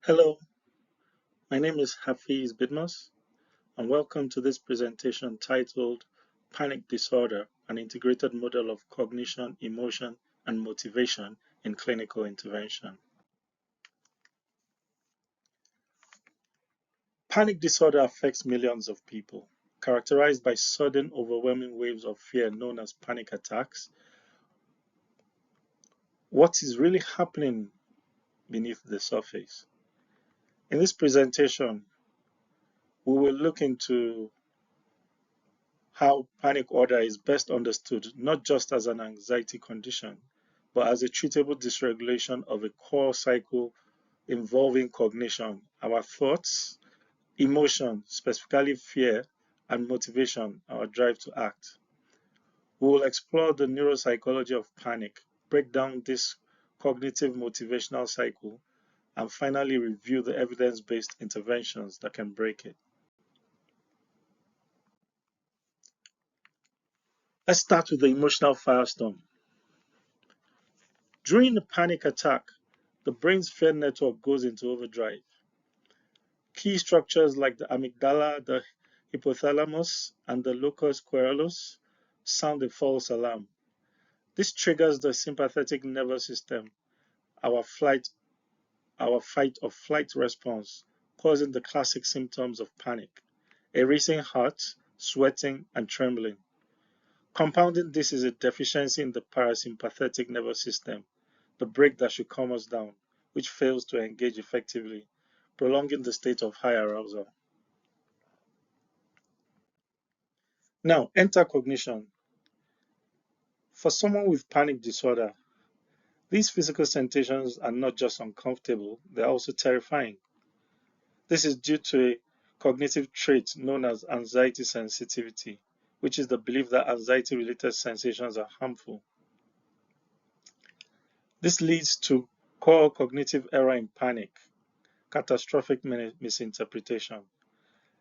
Hello, my name is Hafiz Bidmas, and welcome to this presentation titled Panic Disorder, an Integrated Model of Cognition, Emotion, and Motivation in Clinical Intervention. Panic disorder affects millions of people, characterized by sudden, overwhelming waves of fear known as panic attacks. What is really happening beneath the surface? In this presentation, we will look into how panic disorder is best understood not just as an anxiety condition, but as a treatable dysregulation of a core cycle involving cognition, our thoughts, emotion, specifically fear, and motivation, our drive to act. We will explore the neuropsychology of panic, break down this cognitive motivational cycle, and finally review the evidence-based interventions that can break it. Let's start with the emotional firestorm. During a panic attack, the brain's fear network goes into overdrive. Key structures like the amygdala, the hypothalamus, and the locus coeruleus sound a false alarm. This triggers the sympathetic nervous system, our fight or flight response, causing the classic symptoms of panic: a racing heart, sweating, and trembling. Compounding this is a deficiency in the parasympathetic nervous system, the brake that should calm us down, which fails to engage effectively, prolonging the state of high arousal. Now, enter cognition. For someone with panic disorder, these physical sensations are not just uncomfortable, they're also terrifying. This is due to a cognitive trait known as anxiety sensitivity, which is the belief that anxiety-related sensations are harmful. This leads to core cognitive error in panic, catastrophic misinterpretation.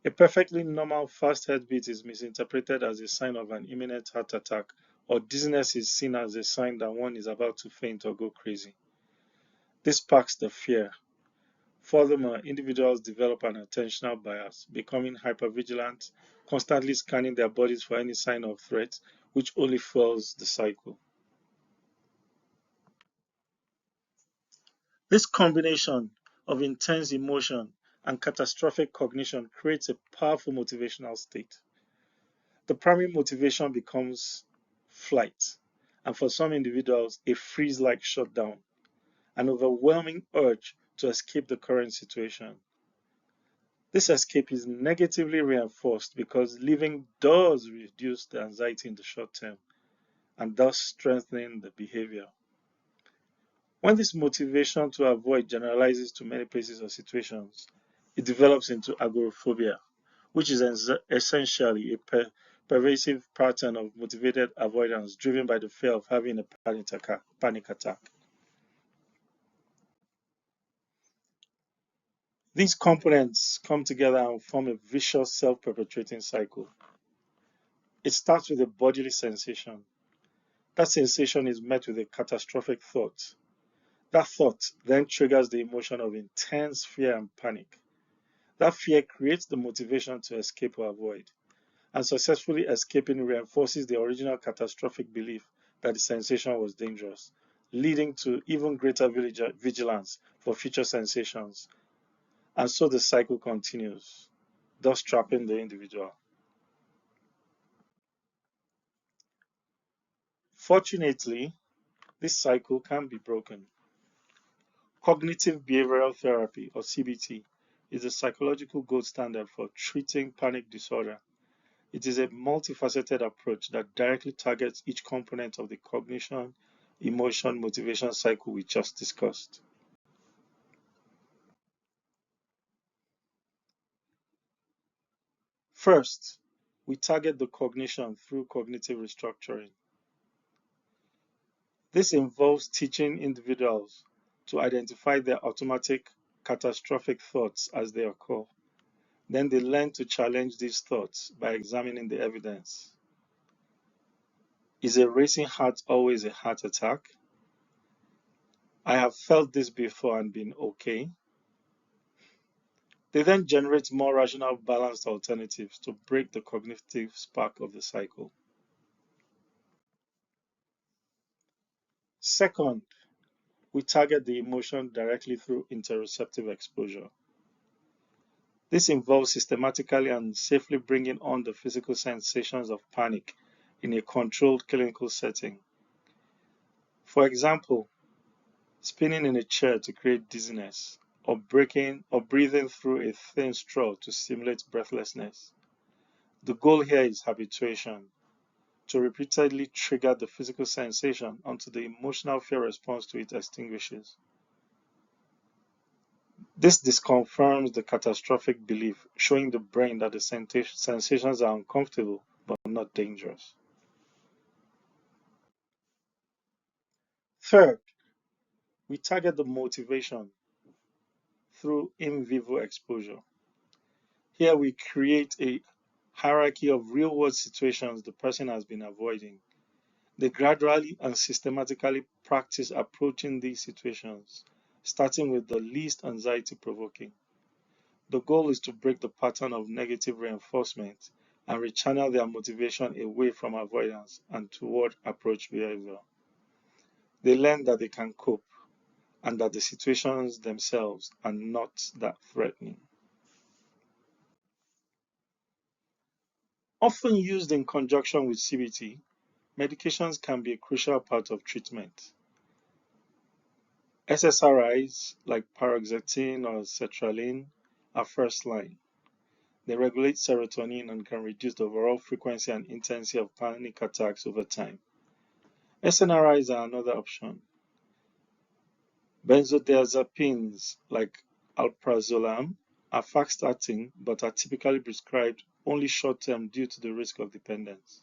A perfectly normal fast heartbeat is misinterpreted as a sign of an imminent heart attack, or dizziness is seen as a sign that one is about to faint or go crazy. This sparks the fear. Furthermore, individuals develop an attentional bias, becoming hypervigilant, constantly scanning their bodies for any sign of threat, which only fuels the cycle. This combination of intense emotion and catastrophic cognition creates a powerful motivational state. The primary motivation becomes flight, and for some individuals, a freeze-like shutdown, an overwhelming urge to escape the current situation. This escape is negatively reinforced because leaving does reduce the anxiety in the short term, and thus strengthening the behavior. When this motivation to avoid generalizes to many places or situations, it develops into agoraphobia, which is essentially a pervasive pattern of motivated avoidance driven by the fear of having a panic attack. These components come together and form a vicious self-perpetuating cycle. It starts with a bodily sensation. That sensation is met with a catastrophic thought. That thought then triggers the emotion of intense fear and panic. That fear creates the motivation to escape or avoid, and successfully escaping reinforces the original catastrophic belief that the sensation was dangerous, leading to even greater vigilance for future sensations. And so the cycle continues, thus trapping the individual. Fortunately, this cycle can be broken. Cognitive behavioral therapy, or CBT, is the psychological gold standard for treating panic disorder. It is a multifaceted approach that directly targets each component of the cognition, emotion, motivation cycle we just discussed. First, we target the cognition through cognitive restructuring. This involves teaching individuals to identify their automatic catastrophic thoughts as they occur. Then they learn to challenge these thoughts by examining the evidence. Is a racing heart always a heart attack? I have felt this before and been okay. They then generate more rational, balanced alternatives to break the cognitive spark of the cycle. Second, we target the emotion directly through interoceptive exposure. This involves systematically and safely bringing on the physical sensations of panic in a controlled clinical setting. For example, spinning in a chair to create dizziness, or breathing through a thin straw to simulate breathlessness. The goal here is habituation, to repeatedly trigger the physical sensation until the emotional fear response to it extinguishes. This disconfirms the catastrophic belief, showing the brain that the sensations are uncomfortable but not dangerous. Third, we target the motivation through in vivo exposure. Here we create a hierarchy of real-world situations the person has been avoiding. They gradually and systematically practice approaching these situations, starting with the least anxiety-provoking. The goal is to break the pattern of negative reinforcement and rechannel their motivation away from avoidance and toward approach behavior. They learn that they can cope and that the situations themselves are not that threatening. Often used in conjunction with CBT, medications can be a crucial part of treatment. SSRIs like paroxetine or sertraline are first line. They regulate serotonin and can reduce the overall frequency and intensity of panic attacks over time. SNRIs are another option. Benzodiazepines like alprazolam are fast-acting but are typically prescribed only short-term due to the risk of dependence.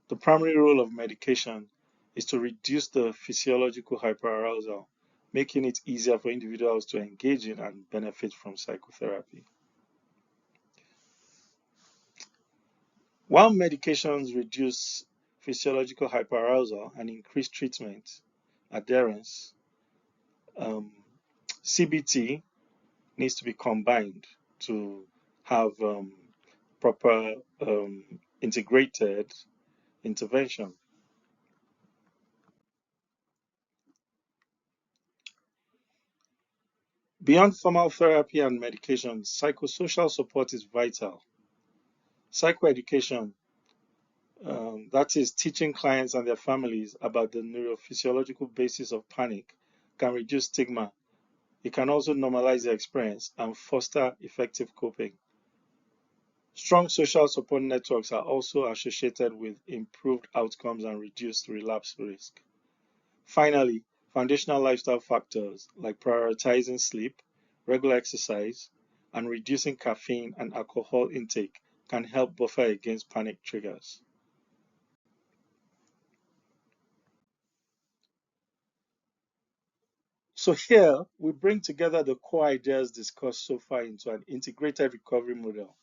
The primary role of medication is to reduce the physiological hyperarousal, making it easier for individuals to engage in and benefit from psychotherapy. While medications reduce physiological hyperarousal and increase treatment adherence, CBT needs to be combined to have proper integrated intervention. Beyond formal therapy and medication, psychosocial support is vital. Psychoeducation, that is, teaching clients and their families about the neurophysiological basis of panic, can reduce stigma. It can also normalize the experience and foster effective coping. Strong social support networks are also associated with improved outcomes and reduced relapse risk. Finally, foundational lifestyle factors like prioritizing sleep, regular exercise, and reducing caffeine and alcohol intake can help buffer against panic triggers. So here we bring together the core ideas discussed so far into an integrated recovery model.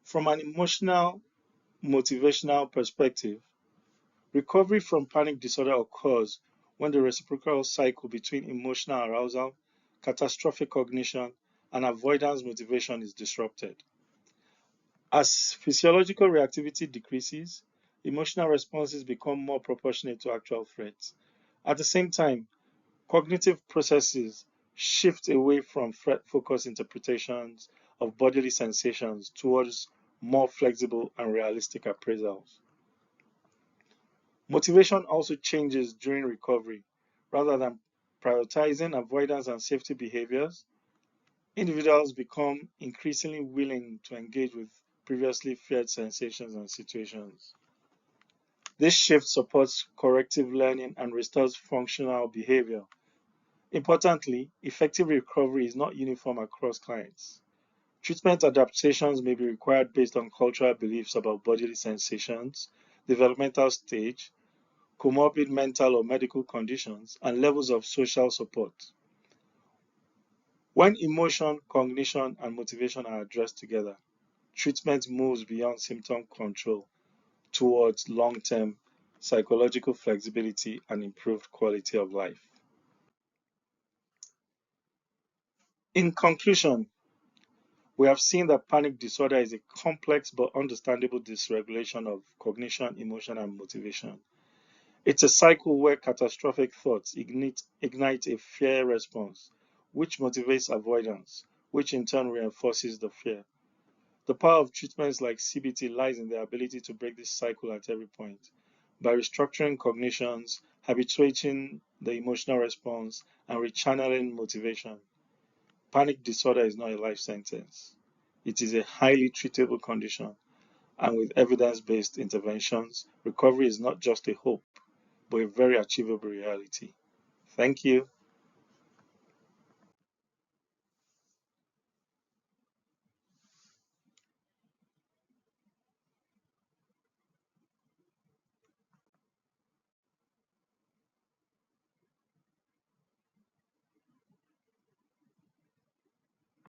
From an emotional, motivational perspective, recovery from panic disorder occurs when the reciprocal cycle between emotional arousal, catastrophic cognition, and avoidance motivation is disrupted. As physiological reactivity decreases, emotional responses become more proportionate to actual threats. At the same time, cognitive processes shift away from threat-focused interpretations of bodily sensations towards more flexible and realistic appraisals. Motivation also changes during recovery. Rather than prioritizing avoidance and safety behaviors, individuals become increasingly willing to engage with previously feared sensations and situations. This shift supports corrective learning and restores functional behavior. Importantly, effective recovery is not uniform across clients. Treatment adaptations may be required based on cultural beliefs about bodily sensations, developmental stage, comorbid mental or medical conditions, and levels of social support. When emotion, cognition, and motivation are addressed together, treatment moves beyond symptom control towards long-term psychological flexibility and improved quality of life. In conclusion, We have seen that panic disorder is a complex but understandable dysregulation of cognition, emotion, and motivation. It's a cycle where catastrophic thoughts ignite a fear response, which motivates avoidance, which in turn reinforces the fear. The power of treatments like CBT lies in their ability to break this cycle at every point. By restructuring cognitions, habituating the emotional response, and rechanneling motivation, panic disorder is not a life sentence. It is a highly treatable condition, and with evidence based interventions, recovery is not just a hope, but a very achievable reality. Thank you.